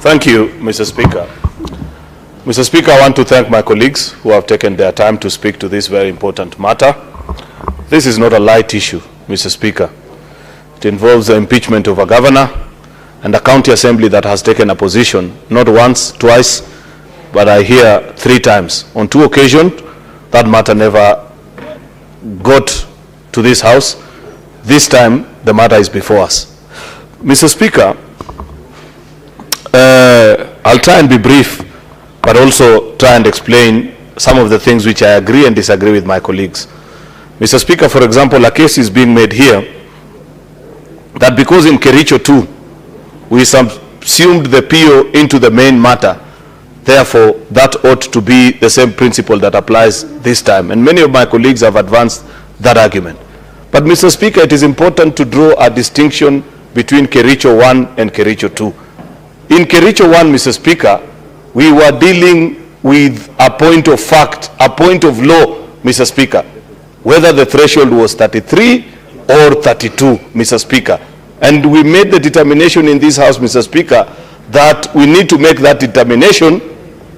Thank you, Mr. Speaker. Mr. Speaker, I want to thank my colleagues who have taken their time to speak to this very important matter. This is not a light issue, Mr. Speaker. It involves the impeachment of a governor and a county assembly that has taken a position, not once, twice, but I hear 3 times. On 2 occasions, that matter never got to this House. This time, the matter is before us. Mr. Speaker, I'll try and be brief, but also try and explain some of the things which I agree and disagree with my colleagues. Mr. Speaker, for example, a case is being made here that because in Kericho 2, we subsumed the PO into the main matter, therefore that ought to be the same principle that applies this time. And many of my colleagues have advanced that argument. But Mr. Speaker, it is important to draw a distinction between Kericho 1 and Kericho 2. In Kericho 1, Mr. Speaker, we were dealing with a point of fact, a point of law, Mr. Speaker, whether the threshold was 33 or 32, Mr. Speaker. And we made the determination in this House, Mr. Speaker, that we need to make that determination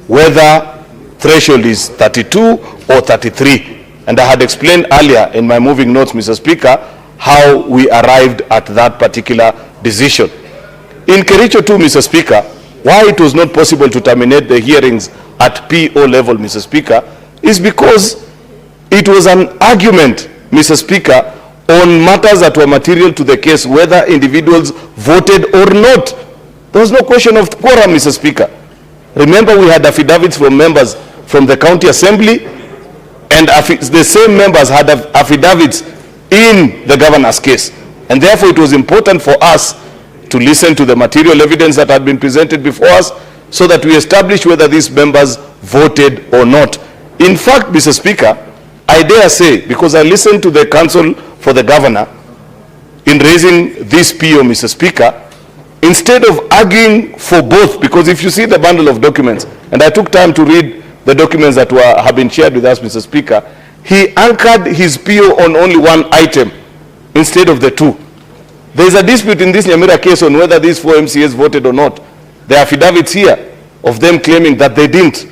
whether threshold is 32 or 33. And I had explained earlier in my moving notes, Mr. Speaker, how we arrived at that particular decision. In Kericho 2, Mr. Speaker, why it was not possible to terminate the hearings at PO level, Mr. Speaker, is because it was an argument, Mr. Speaker, on matters that were material to the case, whether individuals voted or not. There was no question of quorum, Mr. Speaker. Remember, we had affidavits from members from the county assembly, and the same members had affidavits in the governor's case. And therefore, it was important for us to listen to the material evidence that had been presented before us so that we establish whether these members voted or not. In fact, Mr. Speaker, I dare say, because I listened to the counsel for the governor in raising this PO, Mr. Speaker, instead of arguing for both, because if you see the bundle of documents, and I took time to read the documents that have been shared with us, Mr. Speaker, he anchored his PO on only one item instead of the 2. There is a dispute in this Nyamira case on whether these 4 MCAs voted or not. There are affidavits here of them claiming that they didn't.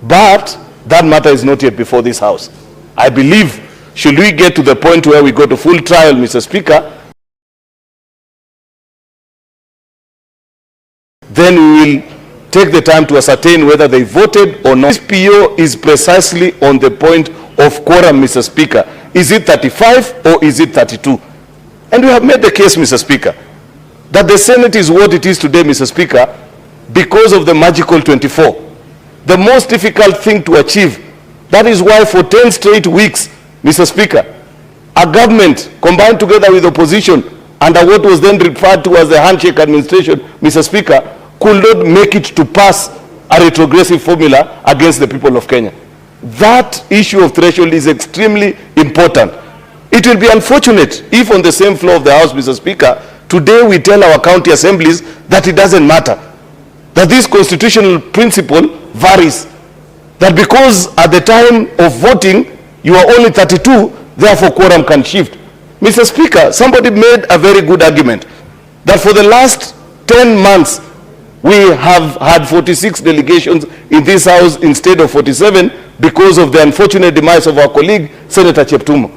But that matter is not yet before this House. I believe, should we get to the point where we go to full trial, Mr. Speaker, then we will take the time to ascertain whether they voted or not. This PO is precisely on the point of quorum, Mr. Speaker. Is it 35 or is it 32? And we have made the case, Mr. Speaker, that the Senate is what it is today, Mr. Speaker, because of the magical 24. The most difficult thing to achieve. That is why for 10 straight weeks, Mr. Speaker, a government combined together with opposition under what was then referred to as the handshake administration, Mr. Speaker, could not make it to pass a retrogressive formula against the people of Kenya. That issue of threshold is extremely important. It will be unfortunate if on the same floor of the House, Mr. Speaker, today we tell our county assemblies that it doesn't matter, that this constitutional principle varies, that because at the time of voting you are only 32, therefore quorum can shift. Mr. Speaker, somebody made a very good argument that for the last 10 months we have had 46 delegations in this House instead of 47 because of the unfortunate demise of our colleague, Senator Cheptumo.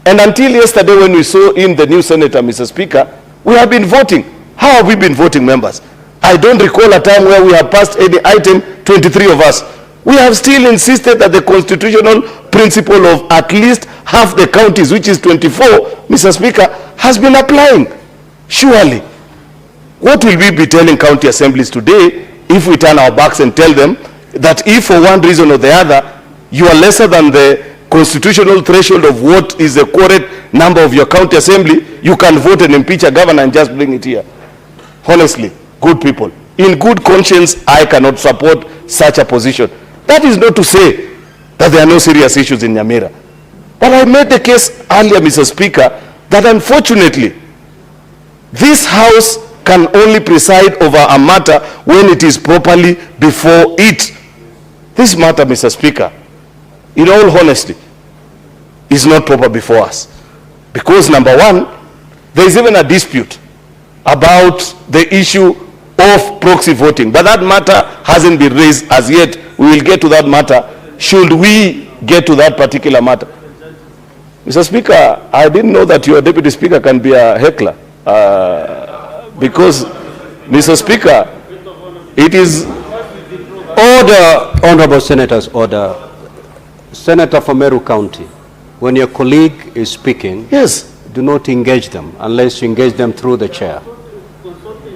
And until yesterday when we saw in the new senator, Mr. Speaker, we have been voting. How have we been voting, members? I don't recall a time where we have passed any item, 23 of us. We have still insisted that the constitutional principle of at least half the counties, which is 24, Mr. Speaker, has been applying. Surely, what will we be telling county assemblies today if we turn our backs and tell them that if for one reason or the other you are lesser than the constitutional threshold of what is the correct number of your county assembly, you can vote and impeach a governor and just bring it here? Honestly, good people, in good conscience, I cannot support such a position. That is not to say that there are no serious issues in Nyamira. But I made the case earlier, Mr. Speaker, that unfortunately, this House can only preside over a matter when it is properly before it. This matter, Mr. Speaker, in all honesty, is not proper before us. Because number one, there is even a dispute about the issue of proxy voting. But that matter hasn't been raised as yet. We will get to that matter. Should we get to that particular matter? Mr. Speaker, I didn't know that your Deputy Speaker can be a heckler. Because, Mr. Speaker, it is... Order, Honorable Senators, order. Senator from Meru County, when your colleague is speaking, yes, do not engage them unless you engage them through the chair.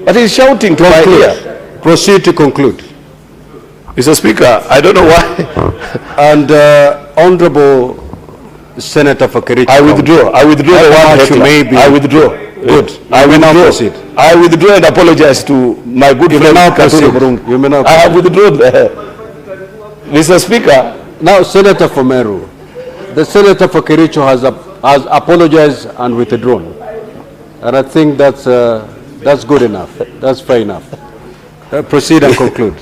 But he's shouting to my ear. Proceed to conclude. Mr. Speaker, I don't know why. And Honorable Senator for Kericho. I withdraw. I withdraw the one heckler. I withdraw. Good. I will now proceed. I withdraw and apologize to my good friend Nyamira Murungi. You may now I have withdrawn. Mr. Speaker. Now, Senator for Meru, the Senator for Kericho has apologized and withdrawn. And I think that's good enough. That's fair enough. Proceed and conclude.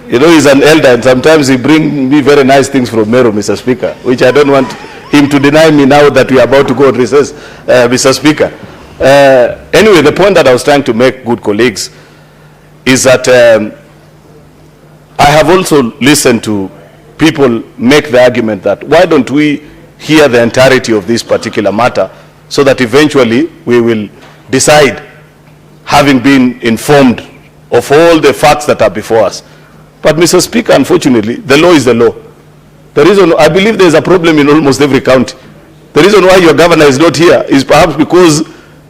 You know, he's an elder, and sometimes he brings me very nice things from Meru, Mr. Speaker, which I don't want him to deny me now that we are about to go on recess, Mr. Speaker. Anyway, the point that I was trying to make, good colleagues, is that I have also listened to people make the argument that why don't we hear the entirety of this particular matter so that eventually we will decide, having been informed of all the facts that are before us. But, Mr. Speaker, unfortunately, the law is the law. The reason, I believe there is a problem in almost every county. The reason why your governor is not here is perhaps because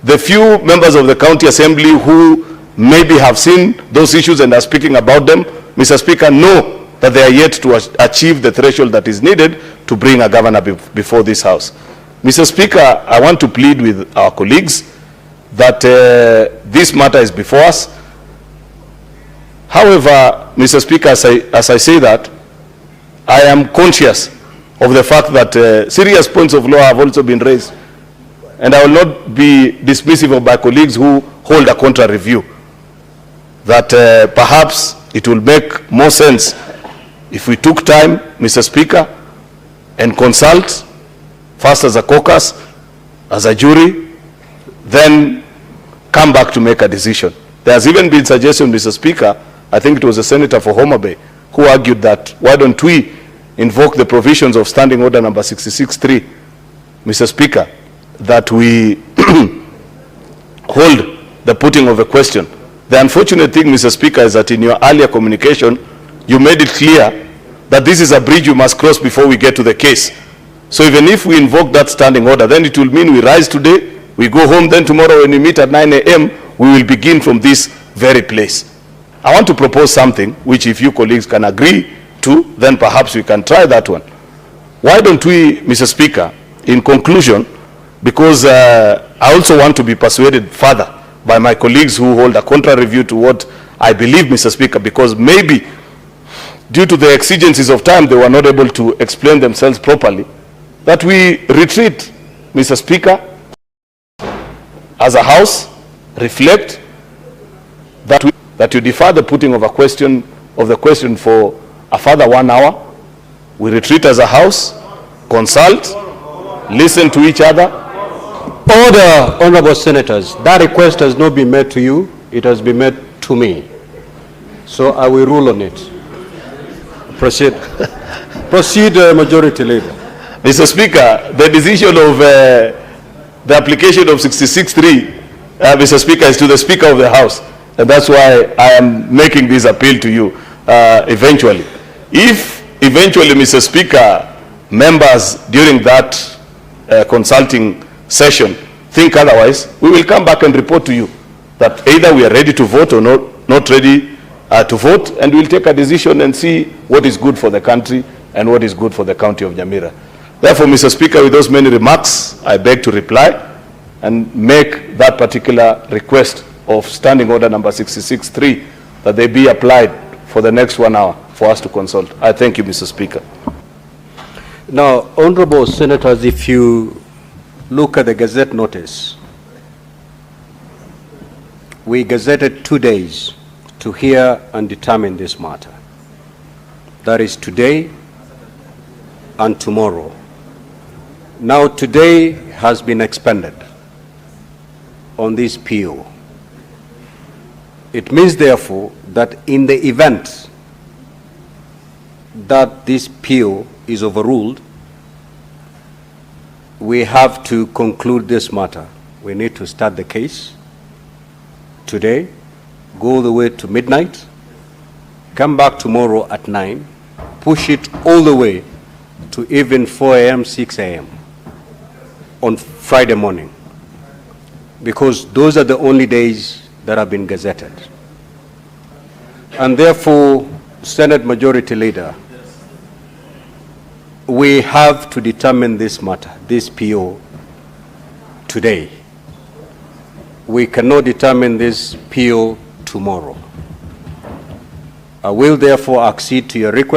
the few members of the county assembly who maybe have seen those issues and are speaking about them, Mr. Speaker, know that they are yet to achieve the threshold that is needed to bring a governor before this House. Mr. Speaker, I want to plead with our colleagues that this matter is before us. However, Mr. Speaker, as I say that, I am conscious of the fact that serious points of law have also been raised. And I will not be dismissive of my colleagues who hold a contrary view, that perhaps it will make more sense if we took time, Mr. Speaker, and consult, first as a caucus, as a jury, then come back to make a decision. There has even been suggestion, Mr. Speaker, I think it was a senator for Homa Bay, who argued that why don't we invoke the provisions of Standing Order number 66.3, Mr. Speaker, that we hold the putting of a question. The unfortunate thing, Mr. Speaker, is that in your earlier communication, you made it clear that this is a bridge you must cross before we get to the case. So even if we invoke that standing order, then it will mean we rise today, we go home, then tomorrow when we meet at 9 a.m., we will begin from this very place. I want to propose something which, if you colleagues can agree to, then perhaps we can try that one. Why don't we, Mr. Speaker, in conclusion, because I also want to be persuaded further by my colleagues who hold a contrary view to what I believe, Mr. Speaker, because maybe due to the exigencies of time, they were not able to explain themselves properly, that we retreat, Mr. Speaker, as a House, reflect, that you defer the putting of the question for a further 1 hour. We retreat as a House, consult, listen to each other. Order, Honorable Senators. That request has not been made to you. It has been made to me. So I will rule on it. Proceed. Proceed, Majority Leader. Mr. Speaker, the decision of the application of 66.3, Mr. Speaker, is to the Speaker of the House. And that's why I am making this appeal to you eventually. If eventually, Mr. Speaker, members during that consulting session think otherwise, we will come back and report to you that either we are ready to vote or not ready to vote, and we'll take a decision and see what is good for the country and what is good for the county of Nyamira. Therefore, Mr. Speaker, with those many remarks, I beg to reply and make that particular request of Standing Order number 66.3 that they be applied for the next 1 hour for us to consult. I thank you, Mr. Speaker. Now, Honorable Senators, if you look at the Gazette notice, we gazetted 2 days to hear and determine this matter. That is today and tomorrow. Now, today has been expended on this PO. It means, therefore, that in the event that this PO is overruled, we have to conclude this matter. We need to start the case today, go all the way to midnight, come back tomorrow at 9, push it all the way to even 4 a.m., 6 a.m. on Friday morning, because those are the only days that have been gazetted. And therefore, Senate Majority Leader, we have to determine this matter, this PO, today. We cannot determine this PO tomorrow. I will therefore accede to your request.